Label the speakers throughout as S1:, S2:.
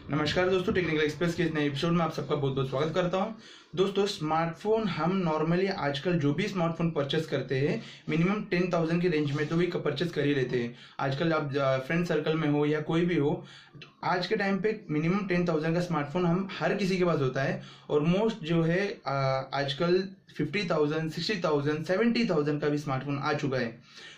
S1: नमस्कार दोस्तों, technical express के इस नए एपिसोड में आप सबका बहुत बहुत स्वागत करता हूं। दोस्तों, स्मार्टफोन हम नॉर्मली आजकल जो भी स्मार्टफोन परचेस करते हैं मिनिमम 10,000 की रेंज में तो भी परचेस कर ही लेते हैं। आजकल आप फ्रेंड सर्कल में हो या कोई भी हो, तो आज के टाइम पे मिनिमम 10,000 का स्मार्टफोन हम हर किसी के पास होता है। और मोस्ट जो है आजकल 50,000, 60,000, 70,000 का भी स्मार्टफोन आ चुका है।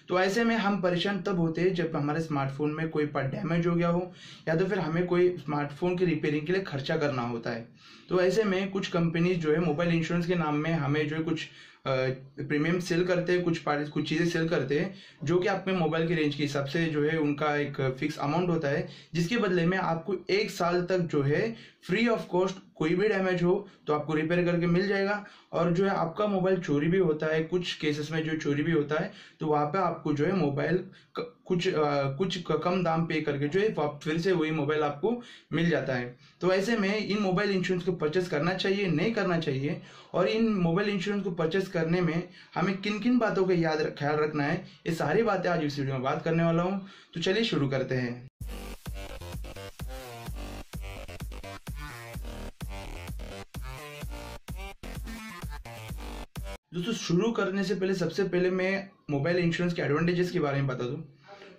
S1: तो ऐसे में हम परेशान तब होते हैं जब हमारे स्मार्टफोन में कोई पार्ट डैमेज हो गया हो या तो फिर हमें कोई स्मार्टफोन की रिपेयरिंग के लिए खर्चा करना होता है। तो ऐसे में कुछ कंपनीज जो है मोबाइल इंश्योरेंस के नाम में हमें जो है कुछ प्रीमियम सेल करते हैं, कुछ चीज़ें सेल करते हैं जो कि आपके मोबाइल की रेंज के हिसाब से जो है उनका एक फिक्स अमाउंट होता है, जिसके बदले में आपको 1 साल तक जो है फ्री ऑफ कॉस्ट कोई भी डैमेज हो तो आपको रिपेयर करके मिल जाएगा। और जो है आपका मोबाइल चोरी भी होता है, कुछ केसेस में जो चोरी भी होता है, तो वहाँ पे आपको जो है मोबाइल कुछ कम दाम पे करके जो है फिर से वही मोबाइल आपको मिल जाता है। तो ऐसे में इन मोबाइल इंश्योरेंस को परचेस करना चाहिए, नहीं करना चाहिए, और इन मोबाइल इंश्योरेंस को परचेस करने में हमें किन किन बातों का ख्याल रखना है, ये सारी बातें आज इस वीडियो में बात करने वाला हूँ। तो चलिए शुरू करते हैं। दोस्तों, शुरू करने से पहले सबसे पहले मैं मोबाइल इंश्योरेंस के एडवांटेजेस के बारे में बता दूं।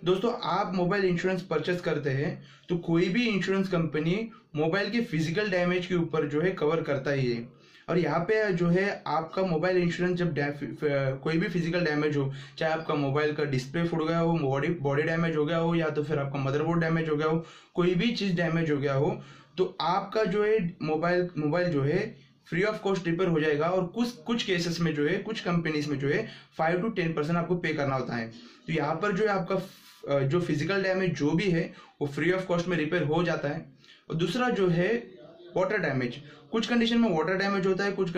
S1: दोस्तों, आप मोबाइल इंश्योरेंस परचेस करते हैं तो कोई भी इंश्योरेंस कंपनी मोबाइल के फिजिकल डैमेज के ऊपर जो है कवर करता ही है। और यहाँ पे जो है आपका मोबाइल इंश्योरेंस जब कोई भी फिजिकल डैमेज हो, चाहे आपका मोबाइल का डिस्प्ले फूट गया हो, बॉडी डैमेज हो गया हो, या तो फिर आपका मदरबोर्ड डैमेज हो गया हो, कोई भी चीज़ डैमेज हो गया हो, तो आपका जो है मोबाइल जो है फ्री ऑफ कॉस्ट रिपेयर हो जाएगा। और कुछ केसेस में जो है कुछ कंपनीज में जो है 5 to 10% आपको पे करना होता है। तो यहाँ पर जो है आपका जो फिजिकल डैमेज जो भी है वो फ्री ऑफ कॉस्ट में रिपेयर हो जाता है। और दूसरा जो है वाटर डैमेज, कुछ कंडीशन में वाटर डैमेज होता है, कुछ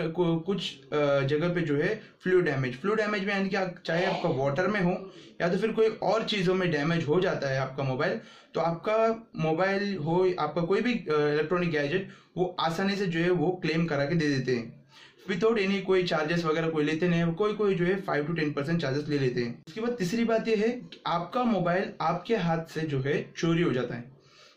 S1: जगह पे जो है फ्लूइड डैमेज में, यानी कि चाहे आपका वाटर में हो या तो फिर कोई और चीज़ों में डैमेज हो जाता है आपका मोबाइल, तो आपका मोबाइल हो, आपका कोई भी इलेक्ट्रॉनिक गैजेट, वो आसानी से जो है वो क्लेम करा के दे देते हैं विदाउट एनी कोई चार्जेस वगैरह कोई लेते नहीं है। कोई जो है 5 to 10% चार्जेस ले लेते हैं। उसके बाद तीसरी बात ये है कि आपका मोबाइल आपके हाथ से जो है चोरी हो जाता है।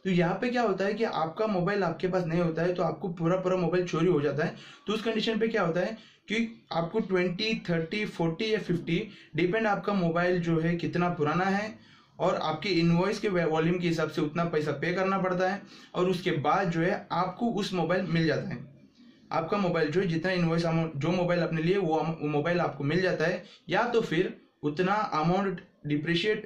S1: तो यहाँ पे क्या होता है कि आपका मोबाइल आपके पास नहीं होता है तो आपको पूरा मोबाइल चोरी हो जाता है। तो उस कंडीशन पे क्या होता है कि आपको 20, 30, 40 या 50 डिपेंड आपका मोबाइल जो है कितना पुराना है और आपके इनवॉइस के वॉल्यूम के हिसाब से उतना पैसा पे करना पड़ता है। और उसके बाद जो है आपको उस मोबाइल मिल जाता है। आपका मोबाइल जो है जितना इनवॉइस अमाउंट जो मोबाइल आपने लिए वो मोबाइल आपको मिल जाता है, या तो फिर उतना अमाउंट डिप्रिशिएट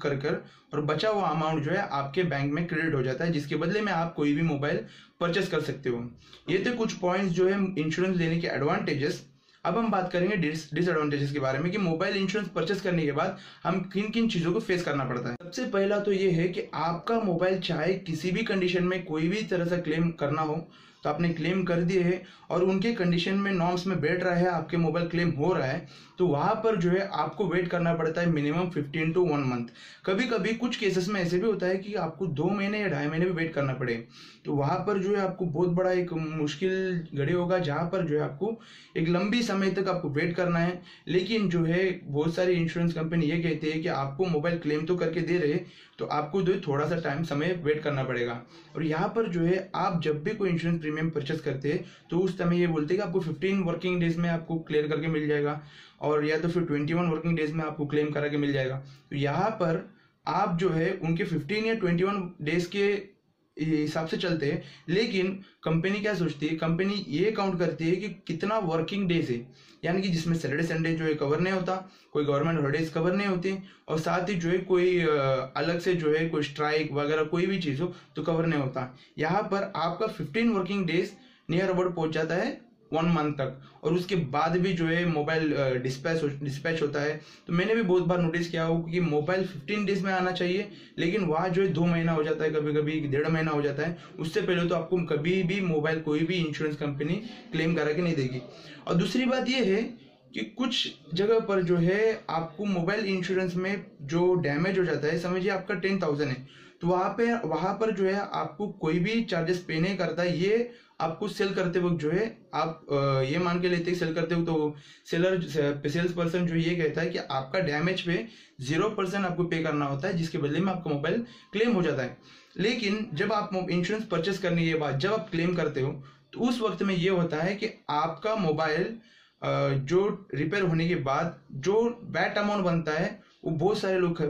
S1: कर और बचा हुआ अमाउंट जो है आपके बैंक में क्रेडिट हो जाता है, जिसके बदले में आप कोई भी मोबाइल परचेस कर सकते हो। ये थे कुछ पॉइंट्स जो है इंश्योरेंस लेने के एडवांटेजेस। अब हम बात करेंगे डिसएडवांटेजेस के बारे में कि मोबाइल इंश्योरेंस परचेस करने के बाद हम किन किन चीज़ों को फेस करना पड़ता है। सबसे पहला तो ये है कि आपका मोबाइल चाहे किसी भी कंडीशन में कोई भी तरह से क्लेम करना हो तो आपने क्लेम कर दिए है और उनके कंडीशन में नॉर्म्स में बैठ रहा है, आपके मोबाइल क्लेम हो रहा है, तो वहाँ पर जो है आपको वेट करना पड़ता है मिनिमम 15 to 1 month। कभी कभी कुछ केसेस में ऐसे भी होता है कि आपको 2 महीने या 2.5 महीने भी वेट करना पड़े। तो वहाँ पर जो है आपको बहुत बड़ा एक मुश्किल घड़ी होगा, जहाँ पर जो है आपको एक लंबी समय तक आपको वेट करना है। लेकिन जो है बहुत सारी इंश्योरेंस कंपनी ये कहती है कि आपको मोबाइल क्लेम तो करके दे रहे, तो आपको जो है थोड़ा सा समय वेट करना पड़ेगा। और यहाँ पर जो है आप जब भी कोई इंश्योरेंस प्रीमियम परचेस करते हैं तो उस समय ये बोलते हैं कि आपको 15 वर्किंग डेज में आपको क्लियर करके मिल जाएगा, और या तो फिर 21 वर्किंग डेज में आपको क्लेम करा के मिल जाएगा। तो यहाँ पर आप जो है उनके 15 या 21 डेज के हिसाब से चलते हैं। लेकिन कंपनी क्या सोचती है, कंपनी ये काउंट करती है कि कितना वर्किंग डेज है, यानी कि जिसमें सैटरडे संडे जो है कवर नहीं होता, कोई गवर्नमेंट हॉलीडेज कवर नहीं होती, और साथ ही जो है कोई अलग से जो है कोई स्ट्राइक वगैरह कोई भी चीज़ हो तो कवर नहीं होता। यहाँ पर आपका 15 वर्किंग डेज नियर अबाउट पहुंच जाता है 1 month तक, और उसके बाद भी जो है मोबाइल डिस्पैच होता है। तो मैंने भी बहुत बार नोटिस किया हो कि मोबाइल 15 डेज में आना चाहिए, लेकिन वहाँ जो है 2 महीना हो जाता है, कभी कभी 1.5 महीना हो जाता है। उससे पहले तो आपको कभी भी मोबाइल कोई भी इंश्योरेंस कंपनी क्लेम करा के नहीं देगी। और दूसरी बात ये है कि कुछ जगह पर जो है आपको मोबाइल इंश्योरेंस में जो डैमेज हो जाता है, समझिए आपका 10,000 है, तो वहाँ पर जो है आपको कोई भी चार्जेस पे नहीं करता। ये आपको सेल करते वक्त जो है आप ये मान के लेते हैं सेल करते हो तो सेल्स पर्सन जो ये कहता है कि आपका डैमेज पे 0% आपको पे करना होता है, जिसके बदले में आपका मोबाइल क्लेम हो जाता है। लेकिन जब आप इंश्योरेंस परचेस करने के बाद जब आप क्लेम करते हो तो उस वक्त में ये होता है कि आपका मोबाइल जो रिपेयर होने के बाद जो वैट अमाउंट बनता है वो बहुत सारे लोग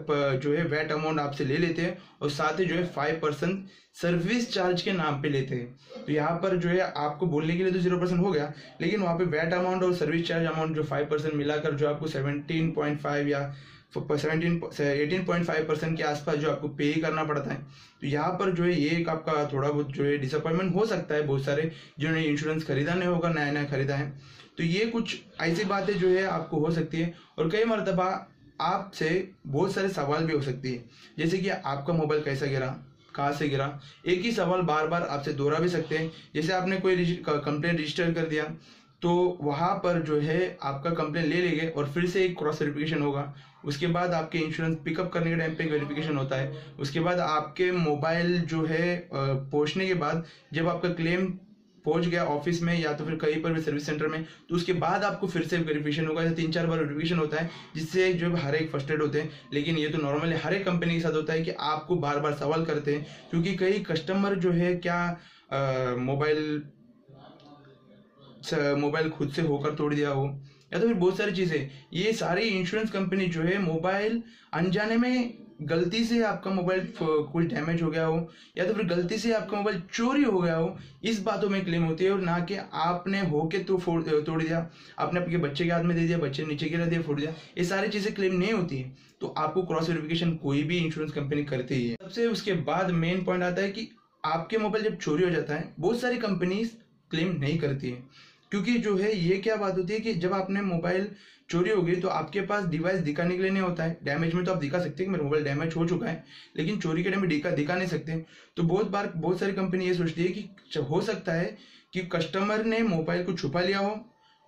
S1: जो है वैट अमाउंट आपसे ले लेते हैं और साथ ही जो है 5% सर्विस चार्ज के नाम पे लेते हैं। तो यहाँ पर जो है आपको बोलने के लिए तो 0% हो गया, लेकिन वहाँ पे वैट अमाउंट और सर्विस चार्ज अमाउंट जो 5% मिलाकर जो आपको 17.5 या 18.5% के आसपास जो आपको पे ही करना पड़ता है। तो यहाँ पर जो है ये एक आपका थोड़ा बहुत जो है डिसअपॉइंटमेंट हो सकता है बहुत सारे जिन्होंने इंश्योरेंस खरीदा नहीं होगा, नया नया खरीदा है। तो ये कुछ ऐसी बातें जो है आपको हो सकती है और कई मरतबा आपसे बहुत सारे सवाल भी हो सकती है, जैसे कि आपका मोबाइल कैसा गिरा, कहाँ से गिरा। एक ही सवाल बार बार आपसे दोहरा भी सकते हैं। जैसे आपने कोई कंप्लेंट रजिस्टर कर दिया तो वहाँ पर जो है आपका कंप्लेंट ले लेंगे और फिर से एक क्रॉस वेरिफिकेशन होगा। उसके बाद आपके इंश्योरेंस पिकअप करने के टाइम पे एक वेरिफिकेशन होता है। उसके बाद आपके मोबाइल जो है पहुँचने के बाद जब आपका क्लेम पहुंच गया ऑफिस में या तो फिर कहीं पर भी सर्विस सेंटर में, तो उसके बाद आपको फिर से वेरिफिकेशन होगा। 3-4 बार वेरिफिकेशन होता है जिससे जो हर एक फर्स्टेड होते हैं। लेकिन ये तो नॉर्मली हर एक कंपनी के साथ होता है कि आपको बार बार सवाल करते हैं, क्योंकि कई कस्टमर जो है क्या मोबाइल खुद से होकर तोड़ दिया हो या तो फिर बहुत सारी चीजें। ये सारी इंश्योरेंस कंपनी जो है मोबाइल अनजाने में गलती से आपका मोबाइल कुछ डैमेज हो गया हो या तो फिर गलती से आपका मोबाइल चोरी हो गया हो, इस बातों में क्लेम होती है। और ना कि आपने होके तो तोड़ दिया, आपने आपके बच्चे के हाथ में दे दिया, बच्चे नीचे गिरा दिया, फोड़ दिया, ये सारी चीजें क्लेम नहीं होती है। तो आपको क्रॉस वेरिफिकेशन कोई भी इंश्योरेंस कंपनी करती ही है। सबसे उसके बाद मेन पॉइंट आता है कि आपके मोबाइल जब चोरी हो जाता है बहुत सारी कंपनी क्लेम नहीं करती है, क्योंकि जो है ये क्या बात होती है कि जब आपने मोबाइल चोरी हो गई तो आपके पास डिवाइस दिखाने के लिए नहीं होता है। डैमेज में तो आप दिखा सकते हैं कि मेरा मोबाइल डैमेज हो चुका है, लेकिन चोरी के टाइम में दिखा नहीं सकते। तो बहुत सारी कंपनी ये सोचती है कि हो सकता है कि कस्टमर ने मोबाइल को छुपा लिया हो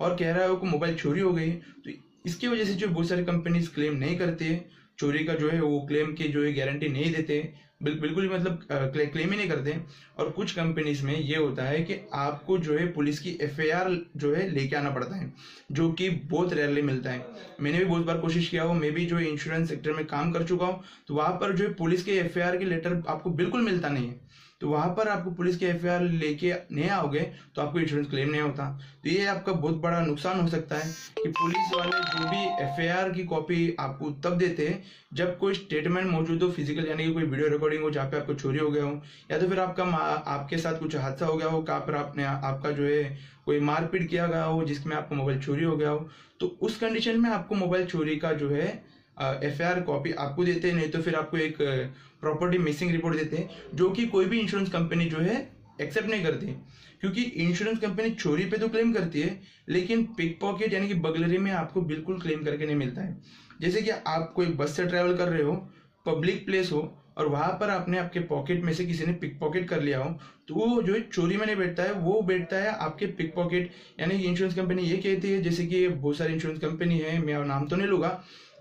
S1: और कह रहा हो कि मोबाइल चोरी हो गई। तो इसकी वजह से जो बहुत सारी कंपनीज क्लेम नहीं करती है, चोरी का जो है वो क्लेम की जो है गारंटी नहीं देते, बिल्कुल भी मतलब क्लेम ही नहीं करते। और कुछ कंपनीज में ये होता है कि आपको जो है पुलिस की एफआईआर जो है लेके आना पड़ता है, जो कि बहुत रेयरली मिलता है। मैंने भी बहुत बार कोशिश किया हो, मैं भी जो है इंश्योरेंस सेक्टर में काम कर चुका हूँ, तो वहाँ पर जो है पुलिस के एफआईआर की लेटर आपको बिल्कुल मिलता नहीं है। तो वहाँ पर आपको पुलिस के एफआईआर लेके नहीं आओगे तो आपको इंश्योरेंस क्लेम नहीं होता। तो ये आपका बहुत बड़ा नुकसान हो सकता है कि पुलिस वाले जो भी एफआईआर की कॉपी आपको तब देते हैं जब कोई स्टेटमेंट मौजूद हो फिजिकल, यानी कि कोई वीडियो रिकॉर्डिंग हो जहाँ पे आपको चोरी हो गया हो या तो फिर आपके साथ कुछ हादसा हो गया हो, कहाँ पर आपका जो है कोई मारपीट किया गया हो जिसमें आपका मोबाइल चोरी हो गया हो। तो उस कंडीशन में आपको मोबाइल चोरी का जो है एफआईआर कॉपी आपको देते हैं, नहीं तो फिर आपको एक प्रॉपर्टी मिसिंग रिपोर्ट देते हैं, जो कि कोई भी इंश्योरेंस कंपनी जो है एक्सेप्ट नहीं करती। क्योंकि इंश्योरेंस कंपनी चोरी पे तो क्लेम करती है, लेकिन पिक पॉकेट यानी कि बगलरी में आपको बिल्कुल क्लेम करके नहीं मिलता है। जैसे कि आप कोई बस से ट्रैवल कर रहे हो, पब्लिक प्लेस हो और वहां पर आपने आपके पॉकेट में से किसी ने पिक पॉकेट कर लिया हो, तो वो जो है चोरी में नहीं बैठता है, वो बैठता है आपके पिक पॉकेट। यानी कि इंश्योरेंस कंपनी ये कहती है, जैसे कि बहुत सारी इंश्योरेंस कंपनी है, मैं नाम तो नहीं लूंगा,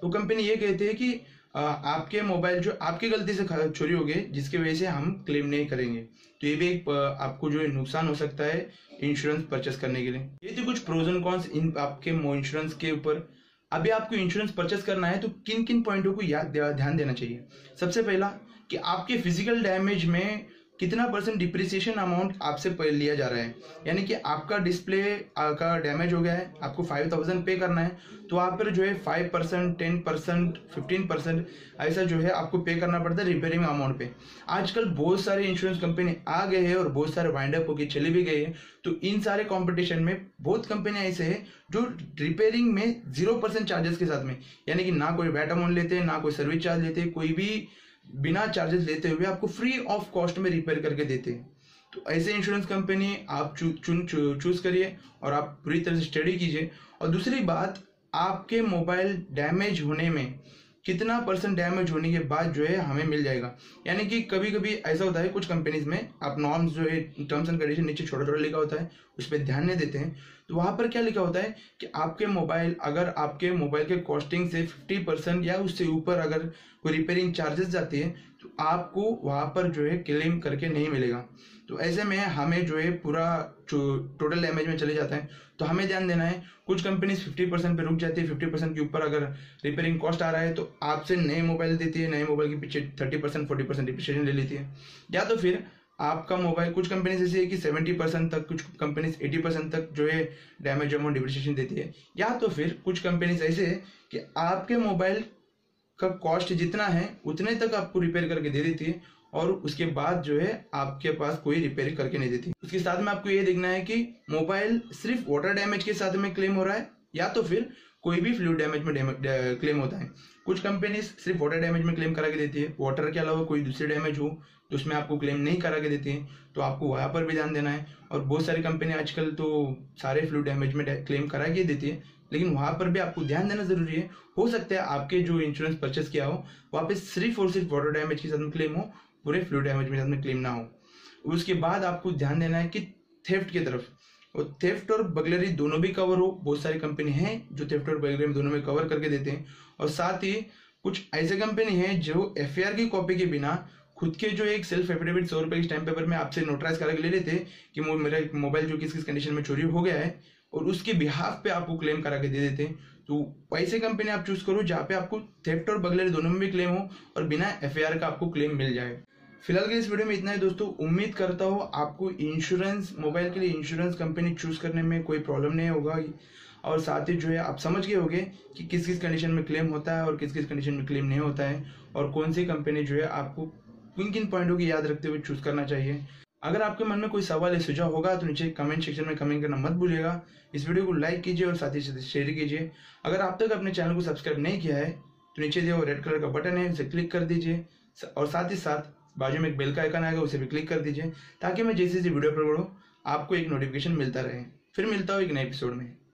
S1: तो कंपनी ये कहती है कि आपके मोबाइल जो आपकी गलती से चोरी हो गए जिसकी वजह से हम क्लेम नहीं करेंगे। तो ये भी एक आपको जो है नुकसान हो सकता है इंश्योरेंस परचेस करने के लिए। ये तो कुछ प्रोज एंड कॉन्स इन आपके इंश्योरेंस के ऊपर। अभी आपको इंश्योरेंस परचेस करना है तो किन किन पॉइंटों को ध्यान देना चाहिए। सबसे पहला कि आपके फिजिकल डैमेज में कितना % डिप्रिसिएशन अमाउंट आपसे लिया जा रहा है। यानी कि आपका डिस्प्ले का डैमेज हो गया है, आपको 5000 पे करना है, तो आप पर जो है 5%, 10%, 15% ऐसा जो है आपको पे करना पड़ता है रिपेयरिंग अमाउंट पे। आजकल बहुत सारे इंश्योरेंस कंपनी आ गए हैं और बहुत सारे वाइंड अप होकर चले भी गए हैं। तो इन सारे कंपटीशन में बहुत कंपनियां ऐसे हैं जो रिपेयरिंग में 0% चार्जेस के साथ में, यानी कि ना कोई वैट अमाउंट लेते हैं, ना कोई सर्विस चार्ज लेते हैं, कोई भी बिना चार्जेस लेते हुए आपको फ्री ऑफ कॉस्ट में रिपेयर करके देते हैं। तो ऐसे इंश्योरेंस कंपनी आप चूज करिए और आप पूरी तरह से स्टडी कीजिए। और दूसरी बात, आपके मोबाइल डैमेज होने में कितना % डैमेज होने के बाद जो है हमें मिल जाएगा। यानी कि कभी कभी ऐसा होता है कुछ कंपनीज में आप नॉर्म्स जो है टर्म्स एंड कंडीशन नीचे छोटा छोटा लिखा होता है, उस पर ध्यान नहीं देते हैं। तो वहाँ पर क्या लिखा होता है कि आपके मोबाइल, अगर आपके मोबाइल के कॉस्टिंग से 50% या उससे ऊपर अगर कोई रिपेयरिंग चार्जेस जाती है तो आपको वहाँ पर जो है क्लेम करके नहीं मिलेगा। तो ऐसे में हमें जो है पूरा जो टोटल डैमेज में चले जाता है। तो हमें ध्यान देना है, कुछ कंपनीज 50% पे रुक जाती है, 50% के ऊपर अगर रिपेयरिंग कॉस्ट आ रहा है तो आपसे नए मोबाइल देती है, नए मोबाइल के पीछे 30% 40% डिप्रिसिएशन ले लेती है। या तो फिर आपका मोबाइल, कुछ कंपनीज ऐसी है कि 70% तक, कुछ कंपनीज 80% तक जो है डैमेज अमाउंट डिप्रिसिएशन देती है। या तो फिर कुछ कंपनीज ऐसे है कि आपके मोबाइल का कॉस्ट जितना है उतने तक आपको रिपेयर करके दे देती है और उसके बाद जो है आपके पास कोई रिपेयर करके नहीं देती। उसके साथ में आपको ये देखना है कि मोबाइल सिर्फ वाटर डैमेज के साथ में क्लेम हो रहा है या तो फिर कोई भी फ्लूइड डैमेज में क्लेम होता है। कुछ कंपनीज सिर्फ वाटर डैमेज में क्लेम करा के देती है, वाटर के अलावा कोई दूसरी डैमेज हो तो उसमें आपको क्लेम नहीं करा के देती है, तो आपको वहाँ पर भी ध्यान देना है। और बहुत सारी कंपनी आजकल तो सारे फ्लूइड डैमेज में क्लेम करा के देती है, लेकिन वहाँ पर भी आपको ध्यान देना जरूरी है। हो सकता है आपके जो इंश्योरेंस परचेस किया हो वहाँ पे सिर्फ और सिर्फ वाटर डैमेज के साथ में क्लेम हो, पूरे फ्लूइड डैमेज के साथ में क्लेम ना हो। उसके बाद आपको ध्यान देना है कि थेफ्ट की तरफ, और थेफ्ट और बगलरी दोनों भी कवर हो। बहुत सारी कंपनी हैं जो थेफ्ट और बगलरी दोनों में कवर करके देते हैं। और साथ ही कुछ ऐसे कंपनी हैं जो एफआईआर की कॉपी के बिना खुद के जो एक सेल्फ एफिडेविट 100 रुपए के स्टैम्प पेपर में आपसे नोटराइज करा के ले लेते कि मेरा मोबाइल जो किस किस कंडीशन में चोरी हो गया है, और उसके बिहाफ पे आपको क्लेम करा के दे देते हैं। तो वैसे कंपनी आप चूज करो जहाँ पे आपको थेफ्ट और बगलरी दोनों में भी क्लेम हो और बिना एफआईआर का आपको क्लेम मिल जाए। फिलहाल के इस वीडियो में इतना ही दोस्तों। उम्मीद करता हूँ आपको इंश्योरेंस, मोबाइल के लिए इंश्योरेंस कंपनी चूज करने में कोई प्रॉब्लम नहीं होगा, और साथ ही जो है आप समझ गए होंगे कि किस किस कंडीशन में क्लेम होता है और किस किस कंडीशन में क्लेम नहीं होता है, और कौन सी कंपनी जो है आपको किन किन पॉइंटों की याद रखते हुए चूज करना चाहिए। अगर आपके मन में कोई सवाल या सुझाव होगा तो नीचे कमेंट सेक्शन में कमेंट करना मत भूलिएगा। इस वीडियो को लाइक कीजिए और साथ ही साथ शेयर कीजिए। अगर आप तक अपने चैनल को सब्सक्राइब नहीं किया है तो नीचे जो रेड कलर का बटन है उसे क्लिक कर दीजिए, और साथ ही साथ बाजू में एक बेल का आइकन आएगा उसे भी क्लिक कर दीजिए, ताकि मैं जैसे जैसे वीडियो अपलोड करूँ आपको एक नोटिफिकेशन मिलता रहे। फिर मिलता हूँ एक नए एपिसोड में।